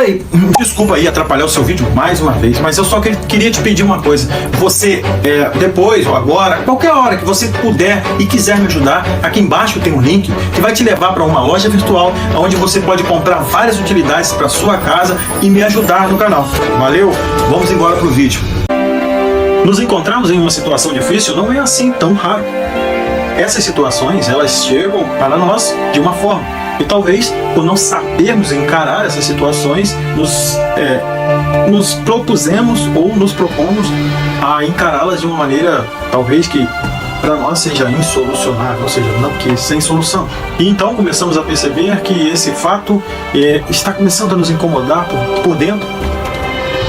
Ei, desculpa aí atrapalhar o seu vídeo mais uma vez, mas eu só queria te pedir uma coisa. Você, depois ou agora, qualquer hora que você puder e quiser me ajudar, aqui embaixo tem um link que vai te levar para uma loja virtual, onde você pode comprar várias utilidades para sua casa e me ajudar no canal. Valeu? Vamos embora pro vídeo. Nos encontramos em uma situação difícil não é assim tão raro. Essas situações, elas chegam para nós de uma forma. E talvez, por não sabermos encarar essas situações, nos propusemos ou nos propomos a encará-las de uma maneira, talvez que para nós seja insolucionável, ou seja, não, que sem solução. E então começamos a perceber que esse fato está começando a nos incomodar por dentro.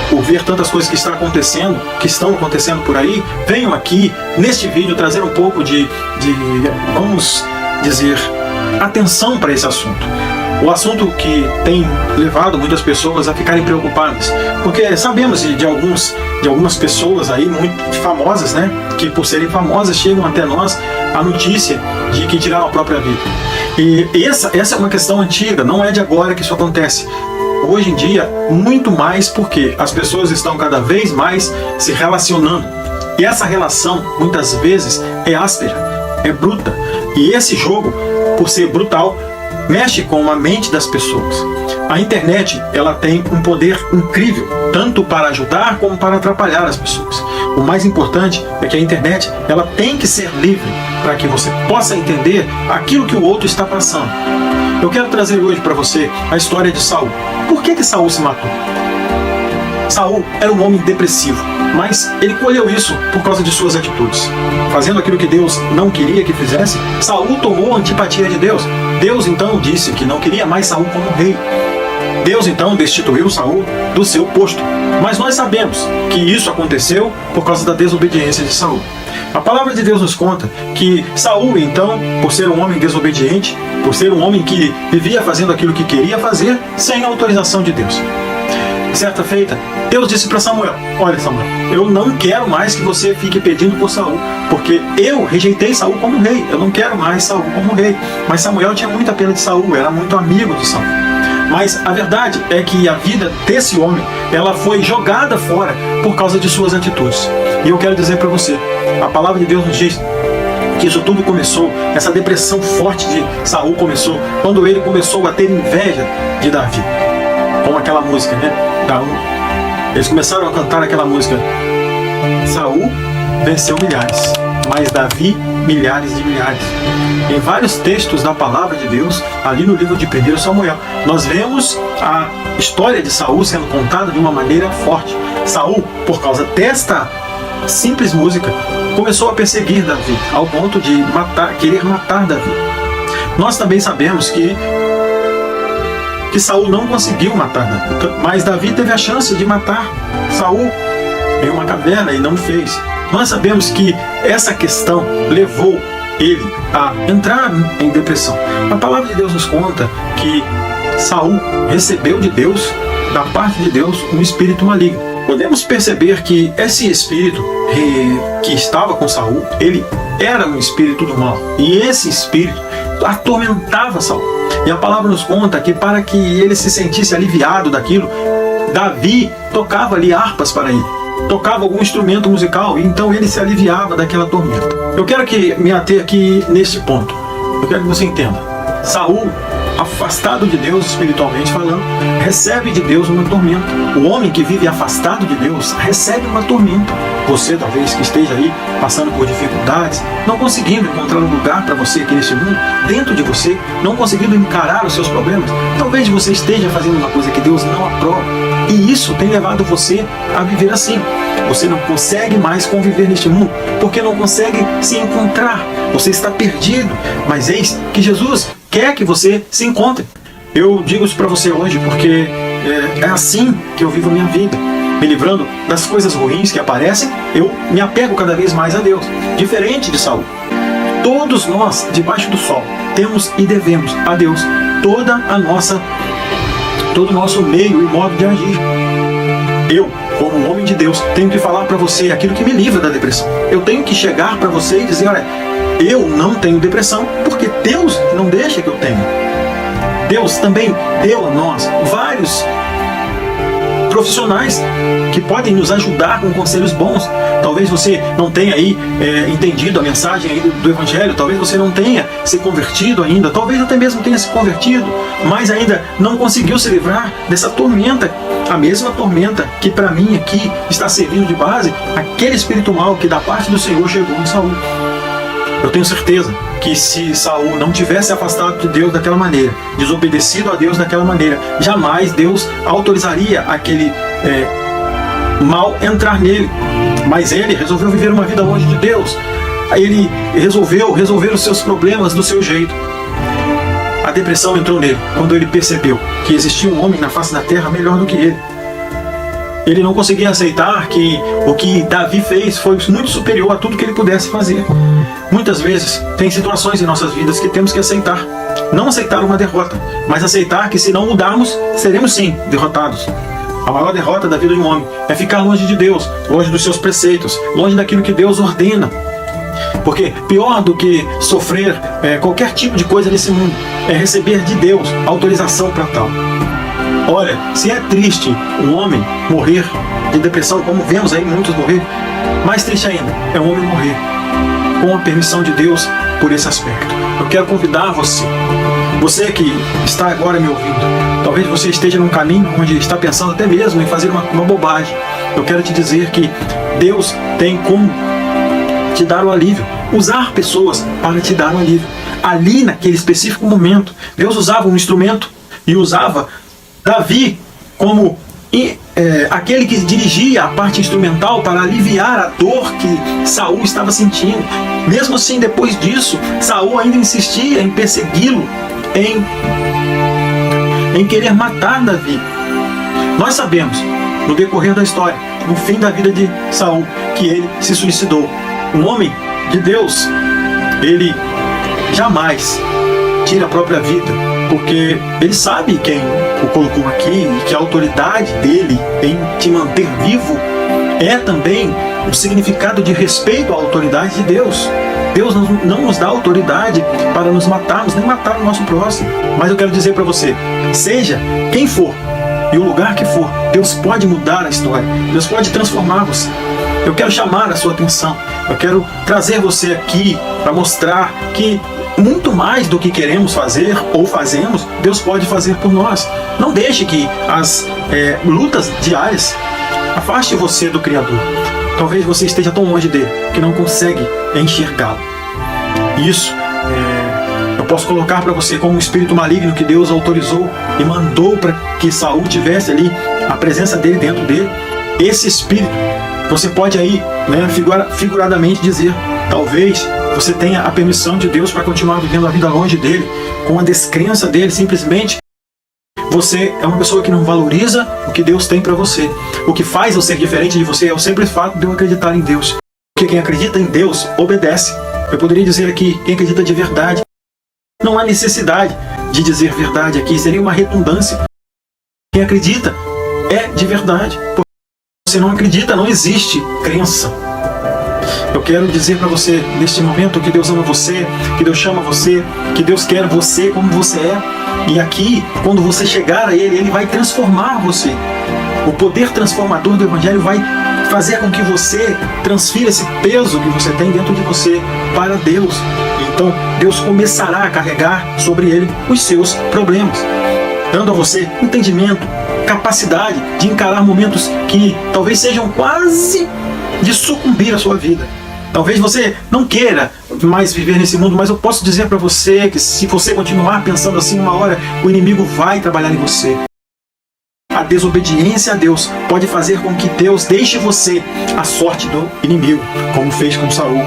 Por ver tantas coisas que estão acontecendo por aí. Venho aqui, neste vídeo, trazer um pouco de vamos dizer, atenção para esse assunto. O assunto que tem levado muitas pessoas a ficarem preocupadas. Porque sabemos de algumas pessoas aí, muito famosas, né? Que por serem famosas chegam até nós a notícia de que tiraram a própria vida. E essa é uma questão antiga, não é de agora que isso acontece. Hoje em dia, muito mais porque as pessoas estão cada vez mais se relacionando. E essa relação, muitas vezes, é áspera, é bruta. E esse jogo, por ser brutal, mexe com a mente das pessoas. A internet, ela tem um poder incrível, tanto para ajudar como para atrapalhar as pessoas. O mais importante é que a internet, ela tem que ser livre para que você possa entender aquilo que o outro está passando. Eu quero trazer hoje para você a história de Saul. Por que Saul se matou? Saul era um homem depressivo, mas ele colheu isso por causa de suas atitudes. Fazendo aquilo que Deus não queria que fizesse, Saul tomou a antipatia de Deus. Deus então disse que não queria mais Saul como rei. Deus então destituiu Saul do seu posto. Mas nós sabemos que isso aconteceu por causa da desobediência de Saul. A palavra de Deus nos conta que Saul, então, por ser um homem desobediente, por ser um homem que vivia fazendo aquilo que queria fazer, sem autorização de Deus. Certa feita, Deus disse para Samuel: olha, Samuel, eu não quero mais que você fique pedindo por Saul, porque eu rejeitei Saul como rei, eu não quero mais Saul como rei. Mas Samuel tinha muita pena de Saul, era muito amigo de Saul. Mas a verdade é que a vida desse homem, ela foi jogada fora por causa de suas atitudes. E eu quero dizer para você, a palavra de Deus nos diz que isso tudo começou, essa depressão forte de Saul começou quando ele começou a ter inveja de Davi. Com aquela música, né? Eles começaram a cantar aquela música: Saul venceu milhares, mas Davi milhares de milhares. Em vários textos da palavra de Deus, ali no livro de 1 Samuel, nós vemos a história de Saul sendo contada de uma maneira forte. Saul, por causa desta simples música, começou a perseguir Davi, ao ponto de querer matar Davi. Nós também sabemos que Saul não conseguiu matar Davi, mas Davi teve a chance de matar Saul em uma caverna e não fez. Nós sabemos que essa questão levou ele a entrar em depressão. A palavra de Deus nos conta que Saul recebeu de Deus, da parte de Deus, um espírito maligno. Podemos perceber que esse espírito que estava com Saul, ele era um espírito do mal. E esse espírito atormentava Saul. E a palavra nos conta que para que ele se sentisse aliviado daquilo, Davi tocava ali harpas para ele. Tocava algum instrumento musical, e então ele se aliviava daquela tormenta. Eu quero me ater aqui nesse ponto. Eu quero que você entenda. Saul, afastado de Deus espiritualmente falando, recebe de Deus uma tormenta. O homem que vive afastado de Deus recebe uma tormenta. Você talvez que esteja aí passando por dificuldades, não conseguindo encontrar um lugar para você aqui nesse mundo, dentro de você, não conseguindo encarar os seus problemas, talvez você esteja fazendo uma coisa que Deus não aprova. E isso tem levado você a viver assim. Você não consegue mais conviver neste mundo, porque não consegue se encontrar. Você está perdido, mas eis que Jesus quer que você se encontre. Eu digo isso para você hoje porque é assim que eu vivo a minha vida. Me livrando das coisas ruins que aparecem, eu me apego cada vez mais a Deus. Diferente de Saul. Todos nós, debaixo do sol, temos e devemos a Deus todo o nosso meio e modo de agir. Eu, como um homem de Deus, tenho que falar para você aquilo que me livra da depressão. Eu tenho que chegar para você e dizer: olha, eu não tenho depressão porque Deus não deixa que eu tenha. Deus também deu a nós vários profissionais que podem nos ajudar com conselhos bons. Talvez você não tenha aí entendido a mensagem aí do Evangelho, talvez você não tenha se convertido ainda, talvez até mesmo tenha se convertido, mas ainda não conseguiu se livrar dessa tormenta, a mesma tormenta que para mim aqui está servindo de base, aquele espírito mau que da parte do Senhor chegou em Saul. Eu tenho certeza que se Saul não tivesse afastado de Deus daquela maneira, desobedecido a Deus daquela maneira, jamais Deus autorizaria aquele mal entrar nele. Mas ele resolveu viver uma vida longe de Deus. Ele resolveu resolver os seus problemas do seu jeito. A depressão entrou nele quando ele percebeu que existia um homem na face da terra melhor do que ele. Ele não conseguia aceitar que o que Davi fez foi muito superior a tudo que ele pudesse fazer. Muitas vezes tem situações em nossas vidas que temos que aceitar. Não aceitar uma derrota, mas aceitar que se não mudarmos, seremos sim derrotados. A maior derrota da vida de um homem é ficar longe de Deus, longe dos seus preceitos, longe daquilo que Deus ordena. Porque pior do que sofrer qualquer tipo de coisa nesse mundo é receber de Deus autorização para tal. Olha, se é triste um homem morrer de depressão, como vemos aí muitos morrer, mais triste ainda é um homem morrer com a permissão de Deus por esse aspecto. Eu quero convidar você que está agora me ouvindo, talvez você esteja num caminho onde está pensando até mesmo em fazer uma bobagem. Eu quero te dizer que Deus tem como te dar o alívio, usar pessoas para te dar o alívio. Ali naquele específico momento, Deus usava um instrumento e usava Davi como aquele que dirigia a parte instrumental para aliviar a dor que Saul estava sentindo. Mesmo assim, depois disso, Saul ainda insistia em persegui-lo, em querer matar Davi. Nós sabemos, no decorrer da história, no fim da vida de Saul, que ele se suicidou. Um homem de Deus, ele jamais tira a própria vida, porque ele sabe quem o colocou aqui e que a autoridade dele em te manter vivo é também o significado de respeito à autoridade de Deus. Deus não nos dá autoridade para nos matarmos, nem matar o nosso próximo. Mas eu quero dizer para você, seja quem for e o lugar que for, Deus pode mudar a história, Deus pode transformar você. Eu quero chamar a sua atenção, eu quero trazer você aqui para mostrar que muito mais do que queremos fazer ou fazemos, Deus pode fazer por nós. Não deixe que as lutas diárias afaste você do Criador. Talvez você esteja tão longe dele que não consegue enxergá-lo. Isso eu posso colocar para você como um espírito maligno que Deus autorizou e mandou para que Saul tivesse ali a presença dele dentro dele. Esse espírito, você pode aí figuradamente dizer, talvez você tenha a permissão de Deus para continuar vivendo a vida longe dele, com a descrença dele. Simplesmente você é uma pessoa que não valoriza o que Deus tem para você. O que faz eu ser diferente de você é o simples fato de eu acreditar em Deus. Porque quem acredita em Deus obedece. Eu poderia dizer aqui, quem acredita de verdade, não há necessidade de dizer verdade aqui, seria uma redundância. Quem acredita é de verdade. Porque se você não acredita, não existe crença. Eu quero dizer para você, neste momento, que Deus ama você, que Deus chama você, que Deus quer você como você é. E aqui, quando você chegar a Ele, Ele vai transformar você. O poder transformador do Evangelho vai fazer com que você transfira esse peso que você tem dentro de você para Deus. Então, Deus começará a carregar sobre Ele os seus problemas, dando a você entendimento, capacidade de encarar momentos que talvez sejam quase de sucumbir à sua vida. Talvez você não queira mais viver nesse mundo, mas eu posso dizer para você que se você continuar pensando assim, uma hora o inimigo vai trabalhar em você. A desobediência a Deus pode fazer com que Deus deixe você à sorte do inimigo, como fez com Saul.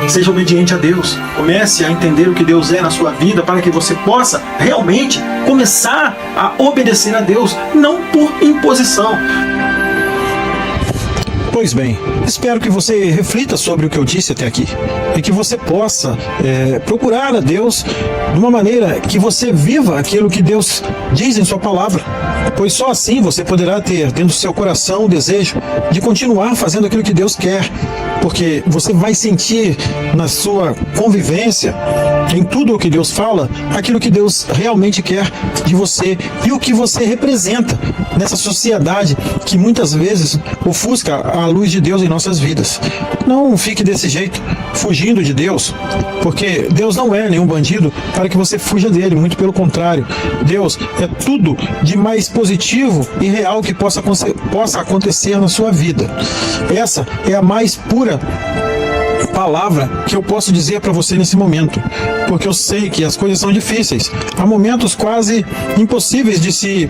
Seja obediente a Deus. Comece a entender o que Deus é na sua vida para que você possa realmente começar a obedecer a Deus, não por imposição. Pois bem, espero que você reflita sobre o que eu disse até aqui e que você possa procurar a Deus de uma maneira que você viva aquilo que Deus diz em sua palavra, pois só assim você poderá ter dentro do seu coração o desejo de continuar fazendo aquilo que Deus quer, porque você vai sentir na sua convivência em tudo o que Deus fala, aquilo que Deus realmente quer de você e o que você representa nessa sociedade que muitas vezes ofusca a luz de Deus em nossas vidas. Não fique desse jeito, fugindo de Deus, porque Deus não é nenhum bandido para que você fuja dele, muito pelo contrário. Deus é tudo de mais positivo e real que possa acontecer na sua vida. Essa é a mais pura palavra que eu posso dizer para você nesse momento, porque eu sei que as coisas são difíceis, há momentos quase impossíveis de se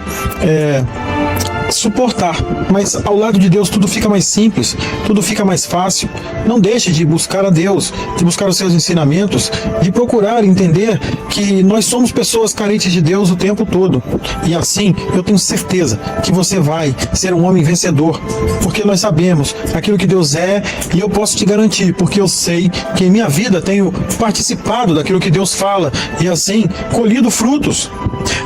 suportar, mas ao lado de Deus tudo fica mais simples, tudo fica mais fácil. Não deixe de buscar a Deus, de buscar os seus ensinamentos, de procurar entender que nós somos pessoas carentes de Deus o tempo todo, e assim eu tenho certeza que você vai ser um homem vencedor, porque nós sabemos aquilo que Deus é, e eu posso te garantir, porque eu sei que em minha vida tenho participado daquilo que Deus fala, e assim colhido frutos,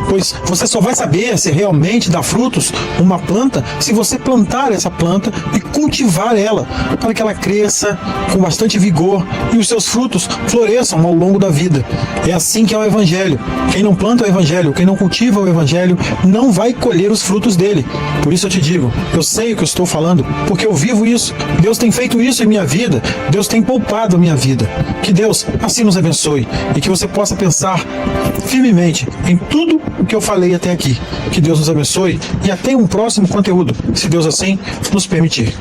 pois você só vai saber se realmente dá frutos uma planta se você plantar essa planta e cultivar ela, para que ela cresça com bastante vigor e os seus frutos floresçam ao longo da vida. É assim que é o Evangelho. Quem não planta o Evangelho, quem não cultiva o Evangelho, não vai colher os frutos dele. Por isso eu te digo, eu sei o que eu estou falando, porque eu vivo isso. Deus tem feito isso em minha vida, Deus tem poupado a minha vida. Que Deus assim nos abençoe e que você possa pensar firmemente em tudo o que eu falei até aqui. Que Deus nos abençoe e até um próximo conteúdo, se Deus assim nos permitir.